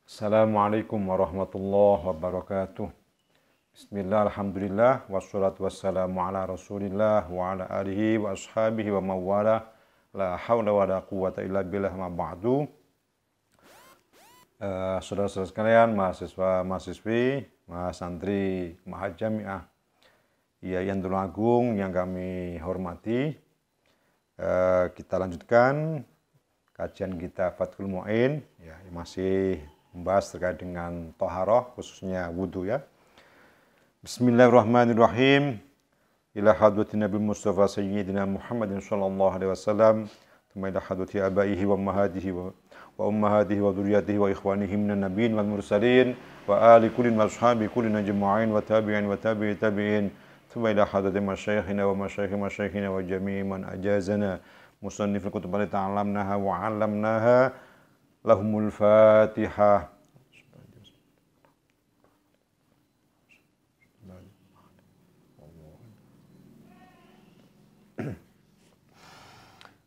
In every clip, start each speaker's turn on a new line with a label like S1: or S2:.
S1: Assalamualaikum warahmatullahi wabarakatuh. Bismillah, alhamdulillah, wassalatu wassalamu ala rasulillah wa ala alihi wa ashabihi wa mawala. La hawla wa la quwata illa billah ma ba'du. Saudara-saudara sekalian, mahasiswa-mahasiswi, santri Ma'had Jami'ah Yayan Tulungagung yang kami hormati, kita lanjutkan kajian kita Fathul Mu'in, ya, masih membahas terkait dengan toharoh, khususnya wudhu, ya. Bismillahirrahmanirrahim. Ila hadratin Nabi Mustafa Sayyidina Muhammadin sallallahu alaihi wasallam, thumma ila hadrati abaihi wa ummahatihi wa dhurriyyatihi wa ikhwanihi minan nabiyyin wal mursalin wa ali kullin wa ashabi kullin ajma'in wa tabi'in wa tabi'i tabi'in, thumma ila hadrati masyayikhina wa masyayikh wa jami'i man ajazana musannifil kutub allati ta'allamnaha wa 'allamnaha lahumul Fatihah.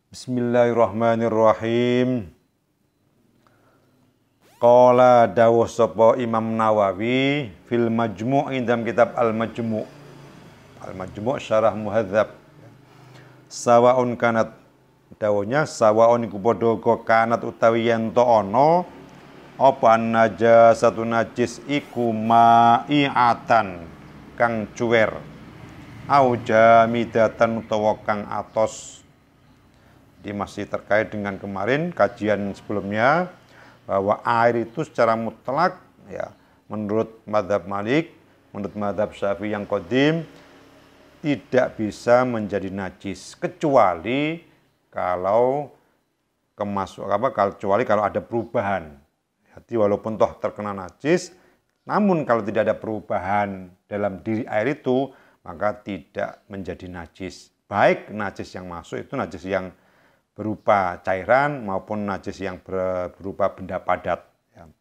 S1: Bismillahirrahmanirrahim. Qala dawuh sapa Imam Nawawi fil Majmu' dalam kitab Al-Majmu'. Al-Majmu' syarah Muhadzab. Sawaun kanat, dawuhnya sawaun iku padha kanat utawi yen to ana apa najasatu najis iku ma'iatan kang cuwer au jamidatan utawa kang atos. Ini masih terkait dengan kemarin kajian sebelumnya, bahwa air itu secara mutlak, ya, menurut mazhab Malik, menurut mazhab Syafi'i yang qadim, tidak bisa menjadi najis kecuali kalau kecuali kalau ada perubahan. Jadi walaupun toh terkena najis, namun kalau tidak ada perubahan dalam diri air itu, maka tidak menjadi najis. Baik najis yang masuk itu najis yang berupa cairan maupun najis yang berupa benda padat, ya.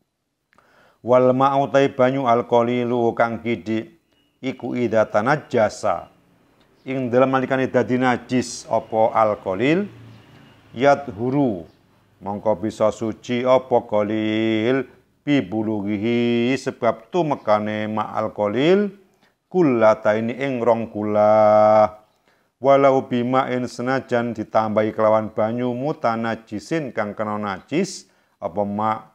S1: Wal ma'u banyu alqalilu kang kidi iku idza tanajjasa ing dalam nalikane dadi najis apa alqalil yadhuru mongko bisa suci apa qalil bi bulughihi sebab tumekane ma alqalil kullataini ing rong kula. Walau bima'in senajan ditambahi kelawan banyu mutanajisin kang kena najis apa ma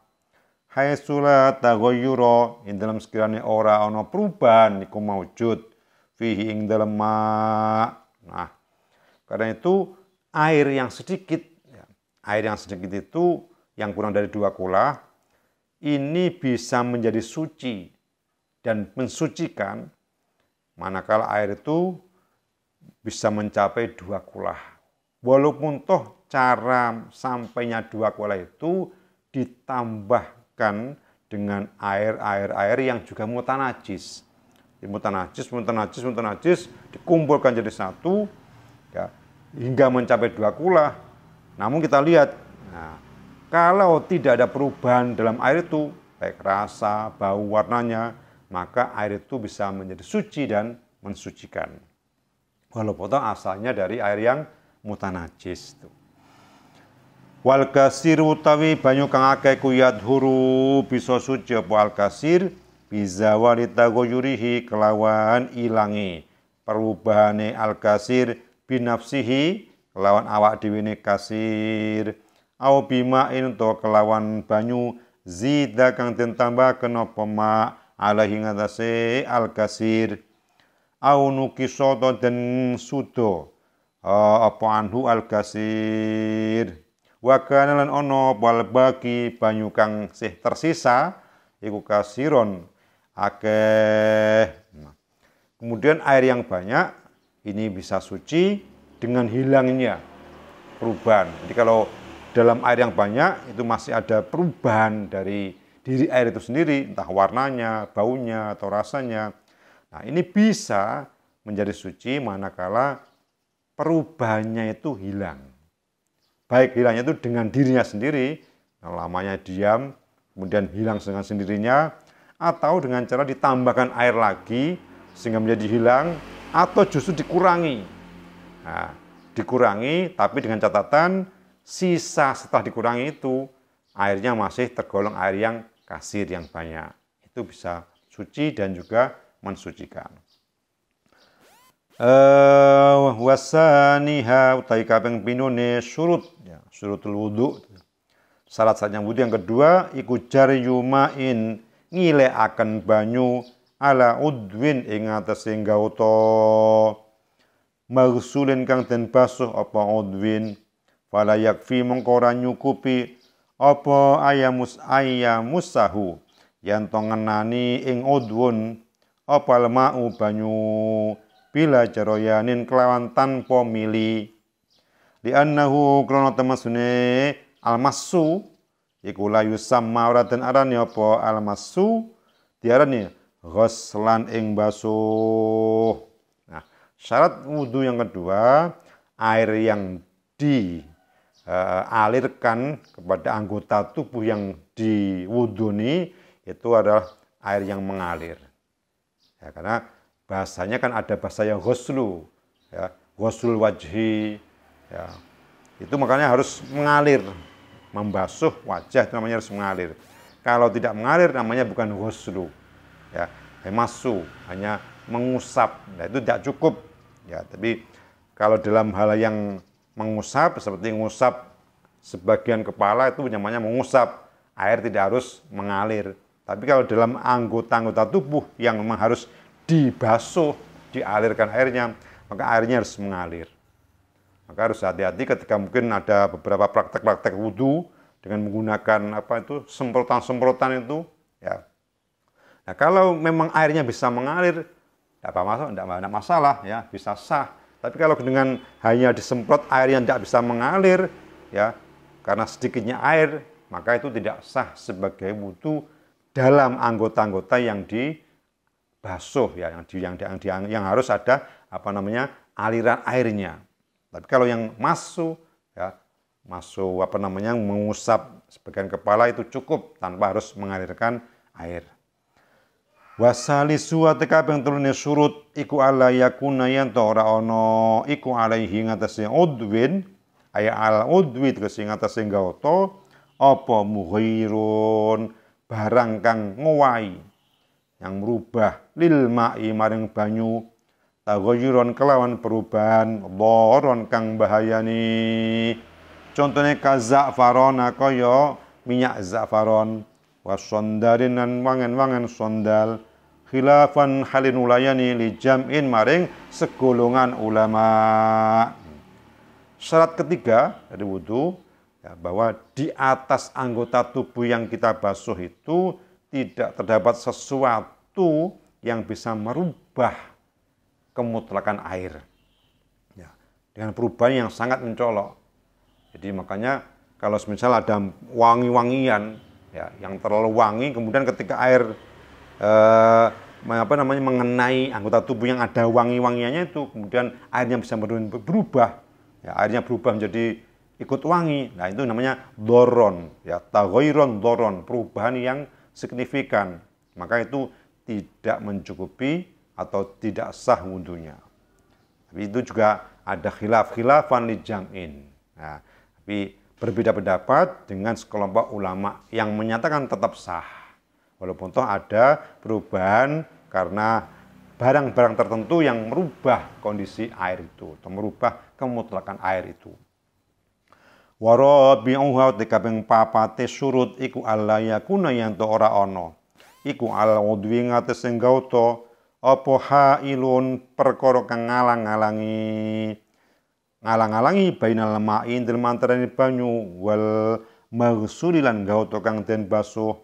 S1: haitsula taghayyura ing dalam sekiranya ora ana perubahan iku maujud fihi ing dalam ma. Nah, karena itu air yang sedikit, ya, air yang sedikit itu yang kurang dari 2 kula ini bisa menjadi suci dan mensucikan manakala air itu bisa mencapai 2 kulah. Walaupun toh cara sampainya 2 kulah itu ditambahkan dengan air yang juga mutanajis. Mutanajis dikumpulkan jadi satu, ya, hingga mencapai 2 kulah. Namun kita lihat, nah, kalau tidak ada perubahan dalam air itu, baik rasa, bau, warnanya, maka air itu bisa menjadi suci dan mensucikan. Walaupun asalnya dari air yang mutanajis. Wal kasir utawi banyu kang akeh ku yadhuru bisa suci apa al kasir bisa walita goyurihi kelawan ilangi perubahane al kasir binafsihi kelawan awak dhewe kasir au bimain to kelawan banyu zida kang den tambahkeun apa ma alaihi ngatasé al kasir au nukisoto den sudo apa anhu al-kasir wa kana lan ono bal baki banyu kang sih tersisa iku kasiron akeh. Kemudian air yang banyak ini bisa suci dengan hilangnya perubahan. Jadi kalau dalam air yang banyak itu masih ada perubahan dari diri air itu sendiri, entah warnanya, baunya atau rasanya. Nah, ini bisa menjadi suci manakala perubahannya itu hilang. Baik hilangnya itu dengan dirinya sendiri, lamanya diam, kemudian hilang dengan sendirinya, atau dengan cara ditambahkan air lagi sehingga menjadi hilang, atau justru dikurangi. Nah, dikurangi tapi dengan catatan sisa setelah dikurangi itu airnya masih tergolong air yang kasir yang banyak. Itu bisa suci dan juga mensucikan. Wasaniha utai kaping pinune surut ya, surutul wudu. Syarat-syaratnya wudu yang kedua iku jaryumain ngilekaken banyu ala udwin ing atase gauta magsulin kang den basuh apa udwin fala yakfi mongko ora nyukupi apa ayamusahu yen to ngenani ing udwun apa lemau banyu bila jaroyanin kelawan tanpa mili di annahu krana temasune almasu iku la yusamma ora den arani apa almasu diarani ghuslan ing basuh. Nah, syarat wudu yang kedua, air yang dialirkan kepada anggota tubuh yang diwuduni itu adalah air yang mengalir. Ya, karena bahasanya kan ada bahasa yang ghuslu, ya, ghuslul wajhi, ya. Itu makanya harus mengalir, membasuh wajah itu namanya harus mengalir. Kalau tidak mengalir namanya bukan ghuslu, ya, masu hanya mengusap, nah, itu tidak cukup, ya. Tapi kalau dalam hal yang mengusap seperti mengusap sebagian kepala itu namanya mengusap, air tidak harus mengalir. Tapi kalau dalam anggota-anggota tubuh yang memang harus dibasuh, dialirkan airnya, maka airnya harus mengalir. Maka harus hati-hati ketika mungkin ada beberapa praktek-praktek wudu dengan menggunakan semprotan-semprotan itu, ya. Nah, kalau memang airnya bisa mengalir, tidak masalah, ya, bisa sah. Tapi kalau dengan hanya disemprot air yang tidak bisa mengalir, ya, karena sedikitnya air, maka itu tidak sah sebagai wudu dalam anggota-anggota yang dibasuh, ya, yang harus ada aliran airnya. Tapi kalau yang mengusap sebagian kepala itu cukup tanpa harus mengalirkan air. Wasalisu atika ping telune surut iku ala yakuna yen to ora ana iku alaihi ngatasi udwin aya al udwi tegese ngatasi gauta apa mughirun barang kang ngowahi yang merubah lil ma'i maring banyu taghayyuran kelawan perubahan dharon kang bahayani contohnya kaza'faron kaya minyak za'faron wasondarin dan wangen-wangen sondal khilafan halin ulayani li jam'in maring segolongan ulama. Syarat ketiga dari wudu, ya, bahwa di atas anggota tubuh yang kita basuh itu tidak terdapat sesuatu yang bisa merubah kemutlakan air, ya, dengan perubahan yang sangat mencolok. Jadi makanya kalau misal ada wangi-wangian, ya, yang terlalu wangi, kemudian ketika air mengenai anggota tubuh yang ada wangi-wangiannya itu, kemudian airnya bisa berubah, ya, airnya berubah menjadi ikut wangi. Nah, itu namanya doron, ya, taghayyuran doron, perubahan yang signifikan. Maka itu tidak mencukupi atau tidak sah wudunya. Tapi itu juga ada khilafan li jam'in. Nah, tapi berbeda pendapat dengan sekelompok ulama yang menyatakan tetap sah. Walaupun toh ada perubahan karena barang-barang tertentu yang merubah kondisi air itu atau merubah kemutlakan air itu. Warabi'uha tekaping papate surut iku alla yakuna yen to ora ana. Iku al udwi ngatese gauta apa hailun perkara kang ngalang-alangi bainal ma'i dalem antarané banyu wal maghsuli lan gauta kang den basuh.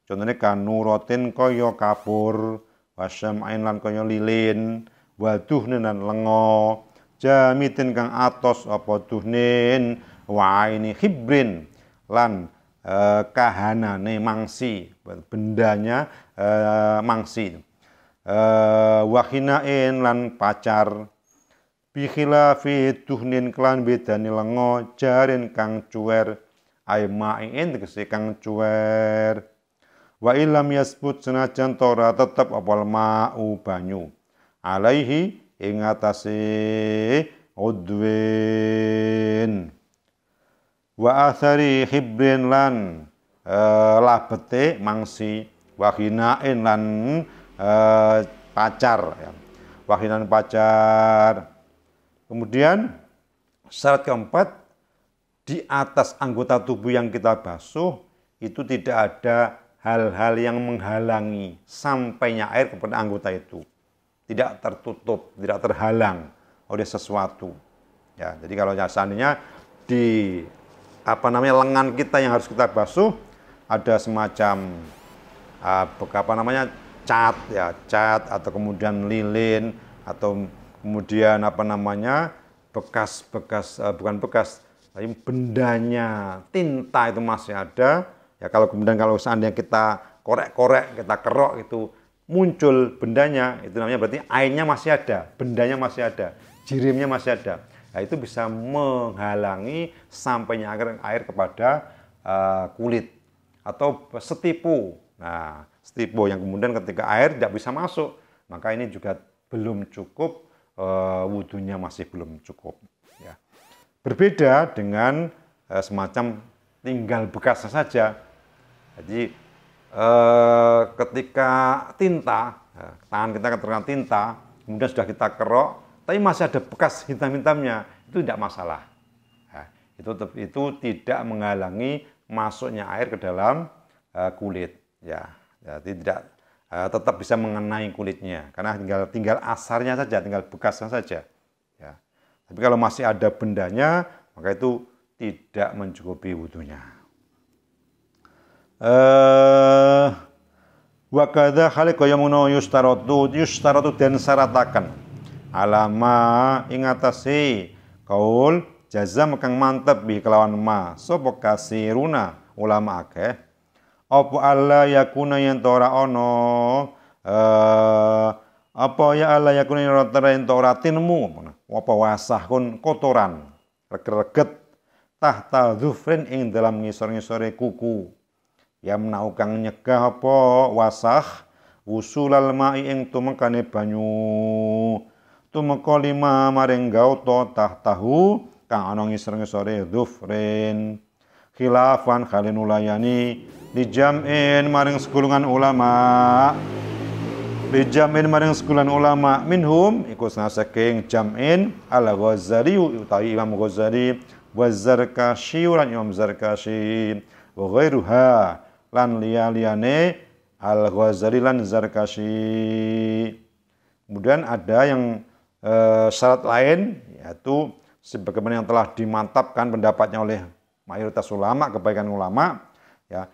S1: Contohnya kanuratin kaya kapur, wasyam'ain lan kaya lilin, waduhnin lan lenga, jamitin kang atos apa duhnin, waini khibrin lan kahanane mangsi, bendanya mangsi. Wahinain lan pacar, bikhilafi duhnin klan bedani lenga, jarin kang cuwer, aima'in tegese kang cuwer. Wa illam yasbut senajan tora tetep apal ma'u banyu alaihi ing atase udwin wa athari hibrin lan labete mangsi, wahinain lan pacar ya. Wahinan pacar. Kemudian syarat keempat, di atas anggota tubuh yang kita basuh itu tidak ada hal-hal yang menghalangi sampainya air kepada anggota itu. Tidak tertutup, tidak terhalang oleh sesuatu. Ya, jadi kalau seandainya di lengan kita yang harus kita basuh ada semacam cat atau kemudian lilin atau kemudian tapi bendanya tinta itu masih ada ya. Kalau seandainya kita korek-korek, kita kerok itu muncul bendanya, itu namanya berarti airnya masih ada, bendanya masih ada, jirimnya masih ada. Nah, itu bisa menghalangi sampainya air kepada kulit atau setipu. Nah, setipu yang kemudian ketika air tidak bisa masuk, maka ini juga belum cukup, wudunya masih belum cukup. Ya. Berbeda dengan semacam tinggal bekasnya saja. Jadi ketika tinta, tangan kita terkena tinta, kemudian sudah kita kerok, tapi masih ada bekas hitam-hitamnya, itu tidak masalah. Nah, itu tidak menghalangi masuknya air ke dalam kulit. Ya, jadi tidak tetap bisa mengenai kulitnya, karena tinggal asarnya saja, tinggal bekasnya saja. Ya. Tapi kalau masih ada bendanya, maka itu tidak mencukupi wudunya. Wa kadza khaliqa yamuno yustaratu dan syaratakan alama ing atase kaul jazam kang mantep bi kelawan ma sapa kasiruna ulama akeh apa alla yakuna yen ora ana apa ya alla yakuna yen ora tinmu apa wasah kun kotoran reget tahta dzufrin ing dalam ngisor-ngisore kuku yang kang nyegah apa wasah usulal mai ing tumekane banyu tumeka lima maring gauta tahtahu kang ana ngisor-ngisore dzufrin khilafan khalinulayani dijam'in maring segulungan ulama minhum iku saking jam'in al-Ghazali utawi Imam Ghazali wa Zarkashi lan Imam Zarkashi wa ghairuha lan liyane al-Ghazali lan Zarkashi. Kemudian ada yang syarat lain, yaitu sebagaimana yang telah dimantapkan pendapatnya oleh mayoritas ulama, kebaikan ulama, ya,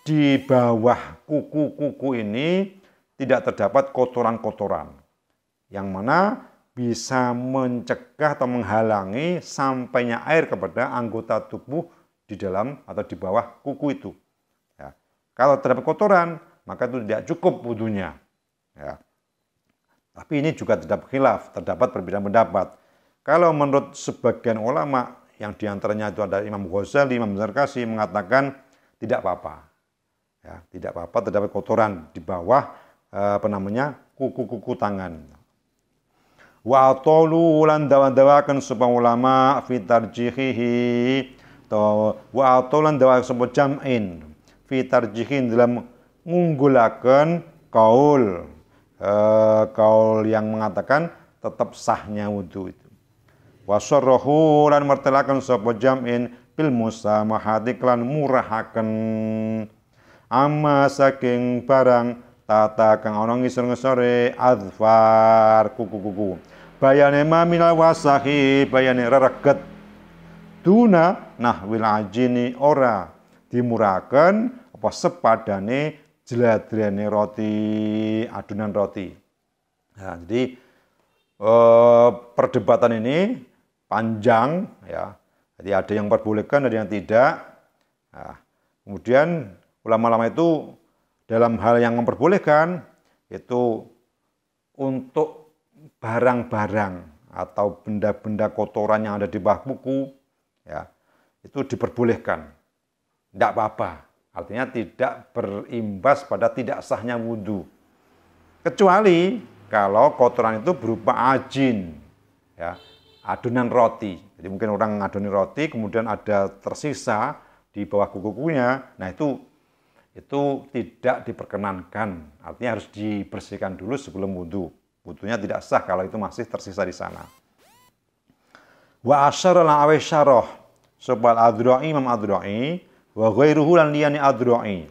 S1: di bawah kuku-kuku ini tidak terdapat kotoran-kotoran yang mana bisa mencegah atau menghalangi sampainya air kepada anggota tubuh di dalam atau di bawah kuku itu. Ya. Kalau terdapat kotoran, maka itu tidak cukup wudunya. Ya. Tapi ini juga terdapat khilaf, terdapat perbedaan pendapat. Kalau menurut sebagian ulama, yang diantaranya itu ada Imam Ghazali, Imam Zarkashi mengatakan tidak apa-apa. Ya, tidak apa-apa terdapat kotoran di bawah kuku-kuku tangan. Wa atolu lan dawa-dawakan sapa ulama fi tarjihihi to wa atolan dawa sapa jam'in fi tarjihin dalam ngunggulaken kaul yang mengatakan tetap sahnya wudu itu. Wa sarrahu lan martelaken sapa jam'in bil musamahati lan murahaken amma saking barang tata kang ana ngisor-ngisore azfar kuku-kuku bayane minal wasahi bayane rereget duna nahwil ajini ora dimuraken apa sepadane jladrene roti adonan roti. Nah, jadi perdebatan ini panjang ya. Jadi ada yang memperbolehkan, ada yang tidak. Nah, kemudian ulama-ulama itu dalam hal yang memperbolehkan itu untuk barang-barang atau benda-benda kotoran yang ada di bawah kuku, ya, itu diperbolehkan, tidak apa-apa. Artinya tidak berimbas pada tidak sahnya wudhu, kecuali kalau kotoran itu berupa ajin, ya, adonan roti. Jadi mungkin orang ngadoni roti, kemudian ada tersisa di bawah kuku-kukunya, nah itu tidak diperkenankan. Artinya harus dibersihkan dulu sebelum wudhu. Wudhunya tidak sah kalau itu masih tersisa di sana. Wa asyara la awisyarah sobal adro'i Imam Adro'i wa ghairuhu lan liyani Adro'i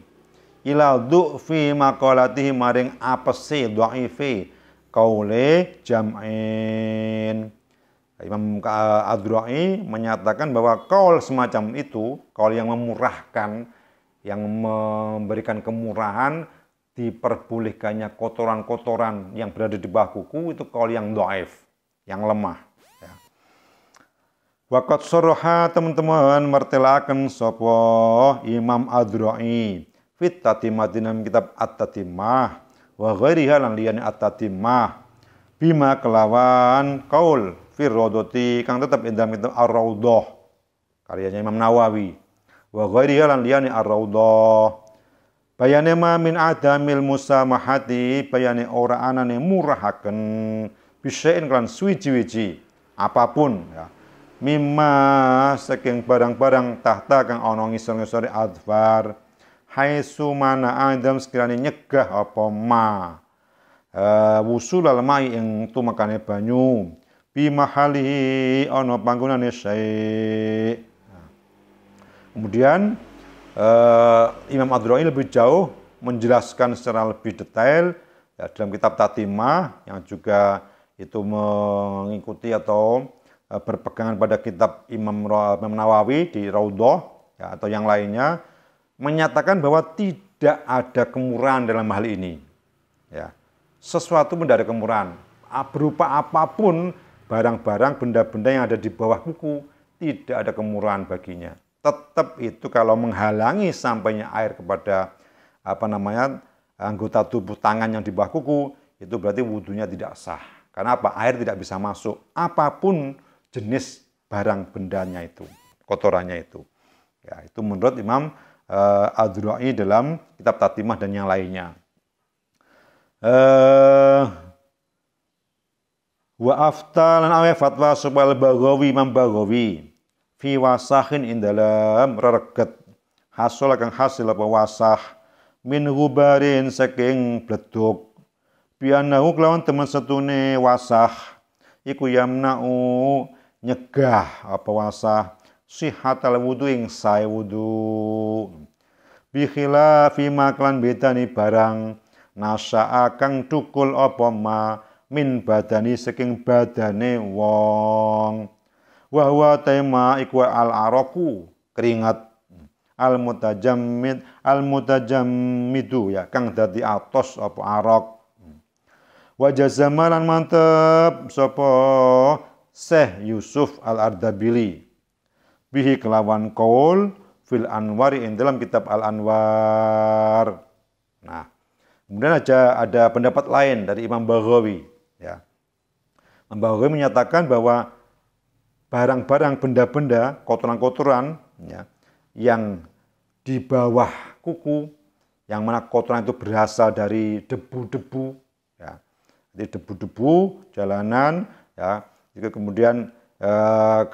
S1: ila du'fi maqalatihi maring apesi dha'ifi qaule jam'in. Imam Adro'i menyatakan bahwa qaul semacam itu, qaul yang memurahkan, yang memberikan kemurahan, diperbolehkannya kotoran-kotoran yang berada di bawah kuku, itu qaul yang dhaif, yang lemah. Ya. Waqat soroha teman-teman mertelakan sopo Imam Adro'i fit tatimatinam kitab at-tatimah wa ghairiha lan liyane at-tatimah bima kelawan qaul firrodoti kang tetap dalam kitab ar-raudhah karyanya Imam Nawawi wa ghairiha lan liyane ar-raudhah bayane ma min adamil musamahati bayane ora anane murahaken bisain kan suwi-wiji apapun ya mimma saking barang-barang tahta kang ana ngisor-ngisore adfar haitsu mana adam sekirane nyegah apa ma wusul al-mai ing tumakane banyu bi mahali ana panggonane syai. Kemudian Imam Adro'i lebih jauh menjelaskan secara lebih detail ya, dalam kitab Tatimah yang juga itu mengikuti atau berpegangan pada kitab Imam Nawawi di Raudhah ya, atau yang lainnya menyatakan bahwa tidak ada kemurahan dalam hal ini. Ya, sesuatu pun tidak ada kemurahan berupa apapun barang-barang benda-benda yang ada di bawah kuku tidak ada kemurahan baginya. Tetap itu kalau menghalangi sampainya air kepada anggota tubuh tangan yang di bawah kuku, itu berarti wudhunya tidak sah. Karena apa? Air tidak bisa masuk. Apapun jenis barang bendanya itu, kotorannya itu. Ya, itu menurut Imam Adro'i dalam kitab Tatimah dan yang lainnya. Wa aftalan awe fatwa supal Baghawi Imam Baghawi fi wasahin in dalam rereget hasil kang hasil apa wasah min hubarin saking bleduk bianahu kelawan temen setune wasah iku yamna'u nyegah apa wasah sihatal wudu ing sae wudu bi khilafi maklan bedani barang nasa'a kang tukul apa ma min badani saking badane wong wa huwa tema iku al-araku keringat al-mutajammidu ya kang dadi atos apa arok wa jazamalan mantep sapa Syekh Yusuf Al-Ardabili bihi kelawan qaul fil anwari ing dalam kitab Al-Anwar. Nah, kemudian ada pendapat lain dari Imam Baghawi ya. Imam Baghawi menyatakan bahwa barang-barang benda-benda kotoran-kotoran ya, yang di bawah kuku yang mana kotoran itu berasal dari debu-debu ya. Jadi debu-debu jalanan ya, itu kemudian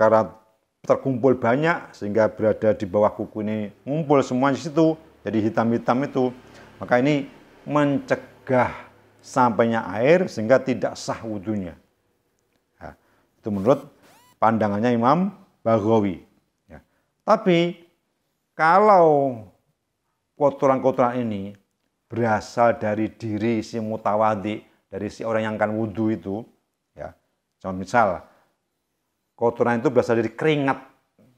S1: karena terkumpul banyak sehingga berada di bawah kuku ini ngumpul semua di situ jadi hitam-hitam itu, maka ini mencegah sampainya air sehingga tidak sah wudunya. Ya, itu menurut pandangannya Imam Baghawi. Ya. Tapi kalau kotoran-kotoran ini berasal dari diri si mutawadhi, dari si orang yang akan wudhu itu, ya, contoh misal kotoran itu berasal dari keringat,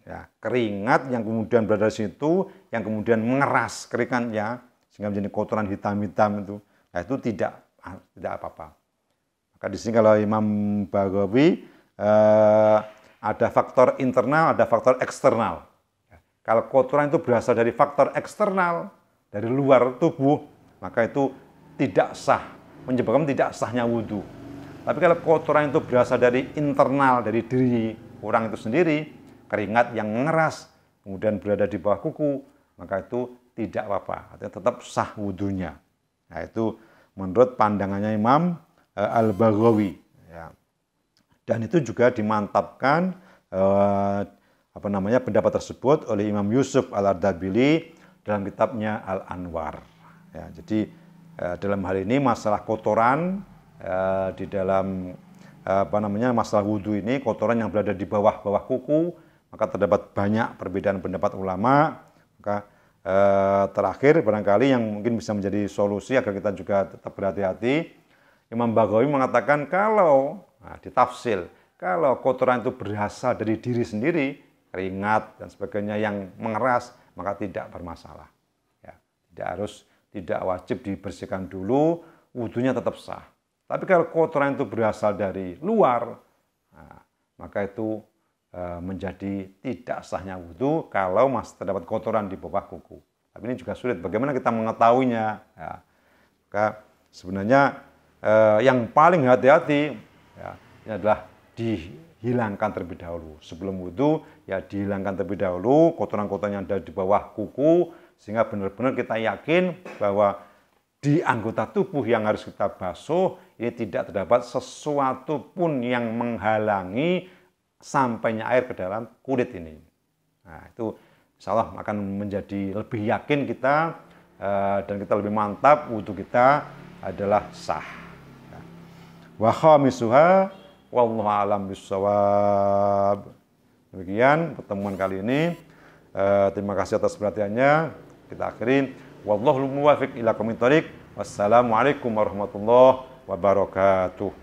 S1: ya, keringat yang kemudian berada di situ, yang kemudian mengeras keringatnya sehingga menjadi kotoran hitam-hitam itu, nah itu tidak apa-apa. Maka di sini kalau Imam Baghawi ada faktor internal, ada faktor eksternal. Kalau kotoran itu berasal dari faktor eksternal, dari luar tubuh, maka itu tidak sah, menyebabkan tidak sahnya wudhu. Tapi kalau kotoran itu berasal dari internal, dari diri orang itu sendiri, keringat yang mengeras, kemudian berada di bawah kuku, maka itu tidak apa-apa, artinya tetap sah wudhunya. Nah itu menurut pandangannya Imam Al-Baghawi. Ya. Dan itu juga dimantapkan pendapat tersebut oleh Imam Yusuf Al-Ardabili dalam kitabnya Al-Anwar. Ya, jadi dalam hal ini masalah kotoran di dalam masalah wudhu ini, kotoran yang berada di bawah kuku, maka terdapat banyak perbedaan pendapat ulama. Maka terakhir barangkali yang mungkin bisa menjadi solusi agar kita juga tetap berhati-hati, Imam Baghawi mengatakan kalau ditafsir, kalau kotoran itu berasal dari diri sendiri, keringat dan sebagainya yang mengeras, maka tidak bermasalah. Ya, tidak wajib dibersihkan dulu, wudhunya tetap sah. Tapi kalau kotoran itu berasal dari luar, maka itu menjadi tidak sahnya wudhu kalau masih terdapat kotoran di bawah kuku. Tapi ini juga sulit. Bagaimana kita mengetahuinya? Ya, maka sebenarnya yang paling hati-hati ini adalah dihilangkan terlebih dahulu. Sebelum wudhu, ya dihilangkan terlebih dahulu kotoran-kotoran yang ada di bawah kuku, sehingga benar-benar kita yakin bahwa di anggota tubuh yang harus kita basuh ini tidak terdapat sesuatu pun yang menghalangi sampainya air ke dalam kulit ini. Nah, itu insya Allah akan menjadi lebih yakin kita dan kita lebih mantap wudhu kita adalah sah. Wa khamisuha wallahu a'lam bissawab. Demikian pertemuan kali ini. Terima kasih atas perhatiannya. Kita akhiri. Wallahul muwaffiq ila aqwamit thoriq. Wassalamualaikum warahmatullahi wabarakatuh.